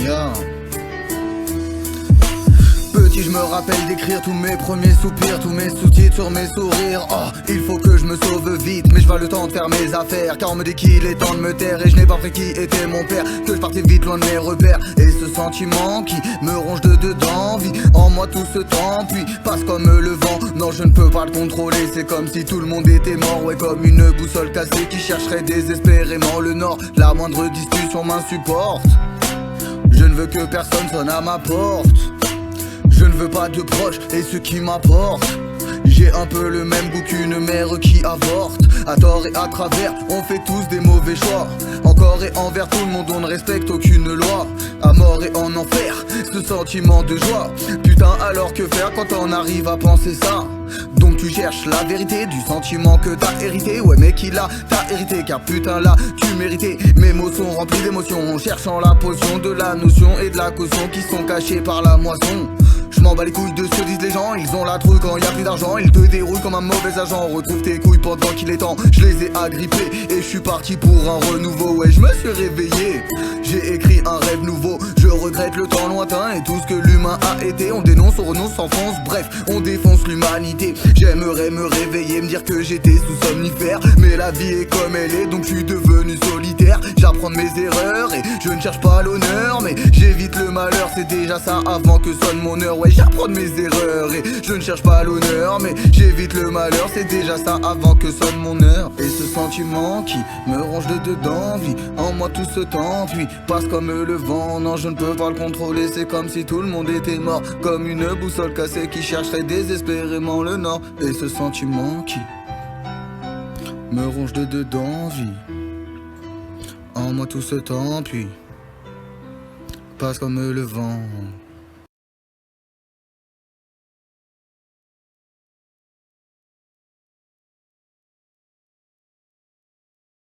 Yeah. Petit, je me rappelle d'écrire tous mes premiers soupirs, tous mes sous-titres sur mes sourires. Oh, il faut que je me sauve vite, mais je vois le temps de faire mes affaires. Car on me dit qu'il est temps de me taire et je n'ai pas pris qui était mon père. Que je partais vite loin de mes repères. Et ce sentiment qui me ronge de dedans vit en moi tout ce temps, puis passe comme le vent. Non, je ne peux pas le contrôler, c'est comme si tout le monde était mort. Ouais, comme une boussole cassée qui chercherait désespérément le nord. La moindre discussion m'insupporte. Je ne veux que personne sonne à ma porte. Je ne veux pas de proches et ceux qui m'apportent. J'ai un peu le même goût qu'une mère qui avorte. À tort et à travers, on fait tous des mauvais choix. Encore et envers tout le monde, on ne respecte aucune loi. À mort et en enfer, ce sentiment de joie. Putain, alors que faire quand on arrive à penser ça? Donc tu cherches la vérité du sentiment que t'as hérité. Ouais mais qui l'a t'as hérité, car putain là tu méritais. Mes mots sont remplis d'émotions, cherchant la potion de la notion et de la caution qui sont cachés par la moisson. Je m'en bats les couilles de ce que disent les gens. Ils ont la trouille quand y a plus d'argent. Ils te déroulent comme un mauvais agent. Retrouve tes couilles pendant qu'il est temps. Je les ai agrippés et je suis parti pour un renouveau. Ouais, je me suis réveillé. J'ai écrit un rêve nouveau. Je regrette le temps lointain et tout ce que l'humain a été. On dénonce, on renonce, s'enfonce. Bref, on défonce l'humanité. J'aimerais me réveiller, me dire que j'étais sous somnifère. Mais la vie est comme elle est, donc je suis devenu solitaire. J'apprends de mes erreurs et je ne cherche pas l'honneur, mais j'évite le malheur. C'est déjà ça avant que sonne mon heure. Ouais, j'apprends de mes erreurs et je ne cherche pas l'honneur, mais j'évite le malheur. C'est déjà ça avant que sonne mon heure. Et ce sentiment qui me ronge de dedans vit en moi tout ce temps, puis passe comme le vent. Non, je ne peux pas le contrôler. C'est comme si tout le monde était mort, comme une boussole cassée qui chercherait désespérément le nord. Et ce sentiment qui me ronge de dedans vit en moi tout ce temps, puis passe comme le vent.